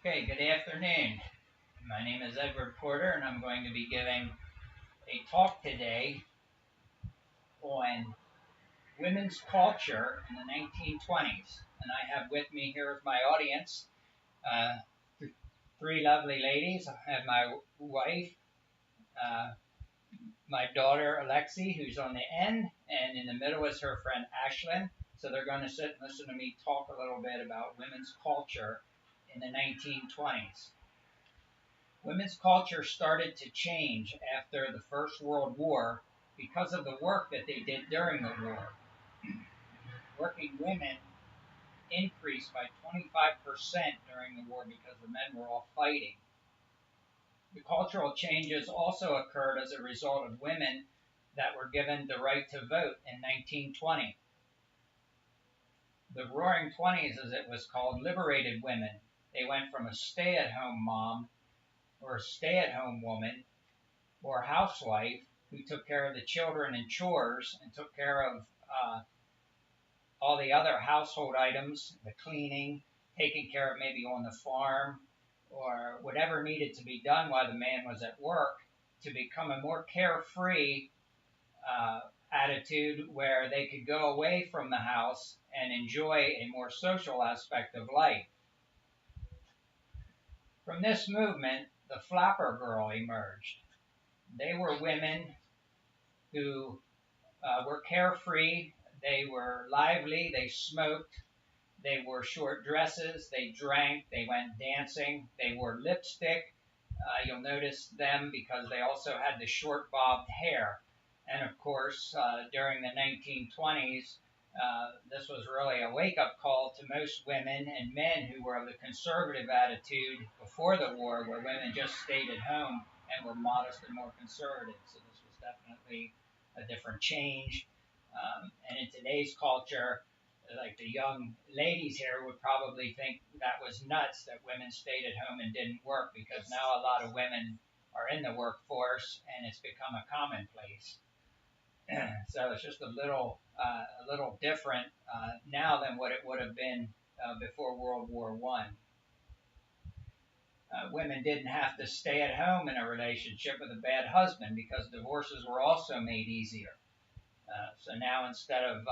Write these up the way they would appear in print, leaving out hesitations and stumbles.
Okay, good afternoon. My name is Edward Porter, and I'm going to be giving a talk today on women's culture in the 1920s. And I have with me here as my audience uh, three lovely ladies. I have my wife, uh, my daughter Alexi, who's on the end, and in the middle is her friend Ashlyn. So they're going to sit and listen to me talk a little bit about women's culture in the 1920s. Women's culture started to change after the First World War because of the work that they did during the war. Working women increased by 25% during the war because the men were all fighting. The cultural changes also occurred as a result of women that were given the right to vote in 1920. The Roaring Twenties, as it was called, liberated women. They went from a stay-at-home mom or a stay-at-home woman or housewife who took care of the children and chores and took care of all the other household items, the cleaning, taking care of maybe on the farm, or whatever needed to be done while the man was at work, to become a more carefree attitude where they could go away from the house and enjoy a more social aspect of life. From this movement, the flapper girl emerged. They were women who were carefree, they were lively, they smoked, they wore short dresses, they drank, they went dancing, they wore lipstick. You'll notice them because they also had the short bobbed hair. And of course, during the 1920s, this was really a wake up call to most women and men who were of the conservative attitude before the war, where women just stayed at home and were modest and more conservative. So this was definitely a different change. And in today's culture, like the young ladies here would probably think that was nuts that women stayed at home and didn't work, because now a lot of women are in the workforce and it's become a commonplace. So it's just a little different now than what it would have been before World War One. Women didn't have to stay at home in a relationship with a bad husband because divorces were also made easier. So now instead of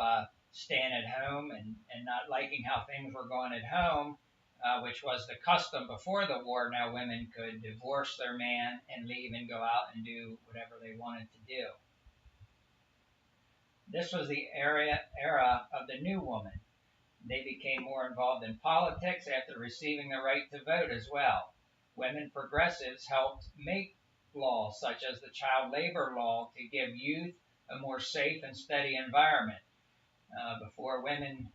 staying at home and not liking how things were going at home, which was the custom before the war, now women could divorce their man and leave and go out and do whatever they wanted to do. This was the era of the new woman. They became more involved in politics after receiving the right to vote as well. Women progressives helped make laws such as the child labor law to give youth a more safe and steady environment. Before women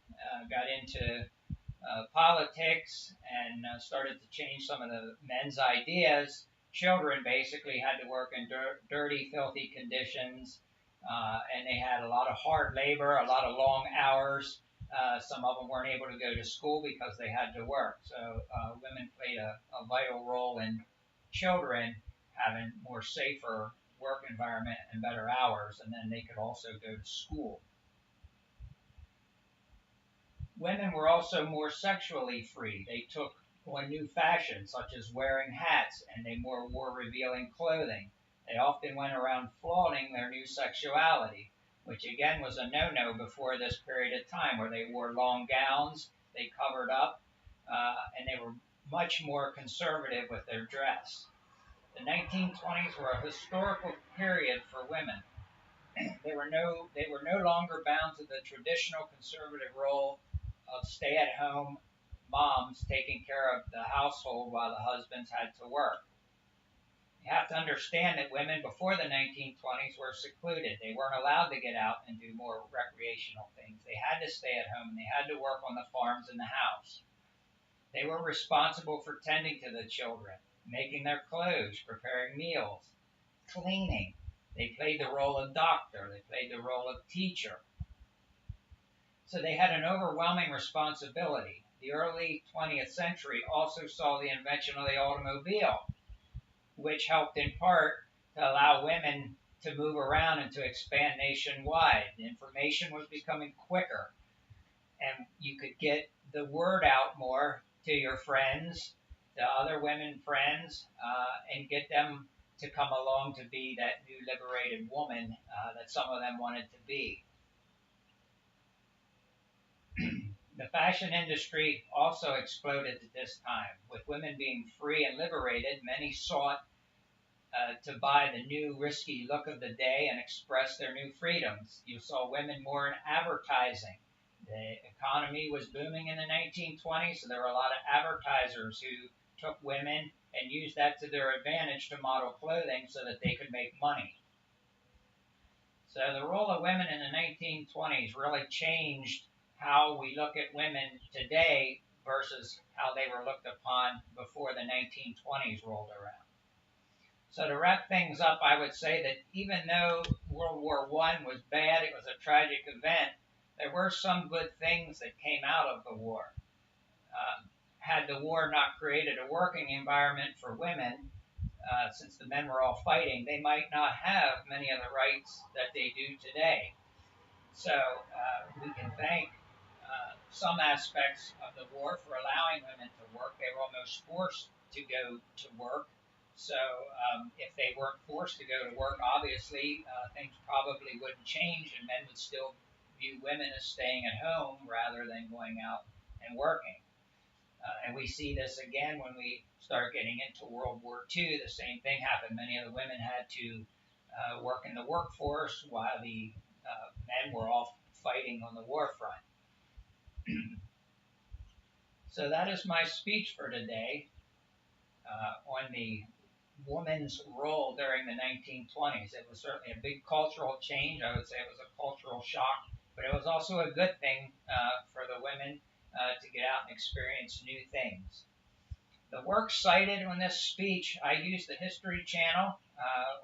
got into politics and started to change some of the men's ideas, children basically had to work in dirty, filthy conditions, and they had a lot of hard labor, a lot of long hours. Some of them weren't able to go to school because they had to work. So women played a vital role in children having more safer work environment and better hours, and then they could also go to school. Women were also more sexually free. They took on new fashions, such as wearing hats, and they wore revealing clothing. They often went around flaunting their new sexuality, which again was a no-no before this period of time, where they wore long gowns, they covered up, and they were much more conservative with their dress. The 1920s were a historical period for women. They were no longer bound to the traditional conservative role of stay-at-home moms taking care of the household while the husbands had to work. You have to understand that women before the 1920s were secluded. They weren't allowed to get out and do more recreational things. They had to stay at home and they had to work on the farms and the house. They were responsible for tending to the children, making their clothes, preparing meals, cleaning. They played the role of doctor. They played the role of teacher. So they had an overwhelming responsibility. The early 20th century also saw the invention of the automobile, which helped in part to allow women to move around and to expand nationwide. The information was becoming quicker, and you could get the word out more to your friends to other women friends and get them to come along to be that new liberated woman that some of them wanted to be. The fashion industry also exploded at this time. With women being free and liberated, many sought to buy the new risky look of the day and express their new freedoms. You saw women more in advertising. The economy was booming in the 1920s, so there were a lot of advertisers who took women and used that to their advantage to model clothing so that they could make money. So the role of women in the 1920s really changed how we look at women today versus how they were looked upon before the 1920s rolled around. So to wrap things up, I would say that even though World War I was bad, it was a tragic event, there were some good things that came out of the war. Had the war not created a working environment for women, since the men were all fighting, they might not have many of the rights that they do today. So we can thank some aspects of the war for allowing women to work. They were almost forced to go to work. So if they weren't forced to go to work, obviously things probably wouldn't change, and men would still view women as staying at home rather than going out and working. And we see this again when we start getting into World War II. The same thing happened. Many of the women had to work in the workforce while the men were all fighting on the war front. So that is my speech for today on the woman's role during the 1920s. It was certainly a big cultural change. I would say it was a cultural shock, but it was also a good thing for the women to get out and experience new things. The works cited on this speech, I used the History Channel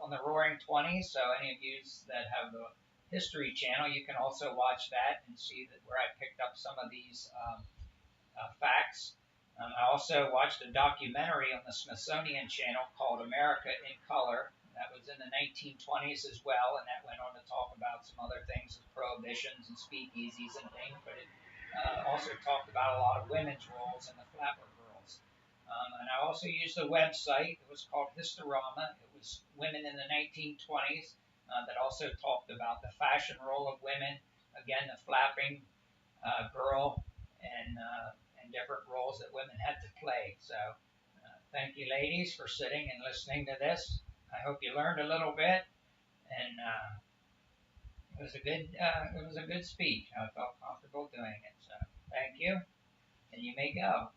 on the Roaring Twenties, so any of you that have the History Channel, you can also watch that and see that where I picked up some of these facts. I also watched a documentary on the Smithsonian Channel called America in Color. That was in the 1920s as well, and that went on to talk about some other things, as prohibitions and speakeasies and things, but it also talked about a lot of women's roles in the flapper girls. And I also used a website. It was called Historama. It was women in the 1920s that also talked about the fashion role of women, again, the flapping girl, and different roles that women had to play. So thank you, ladies, for sitting and listening to this. I hope you learned a little bit, and it was a good speech. I felt comfortable doing it. So thank you, and you may go.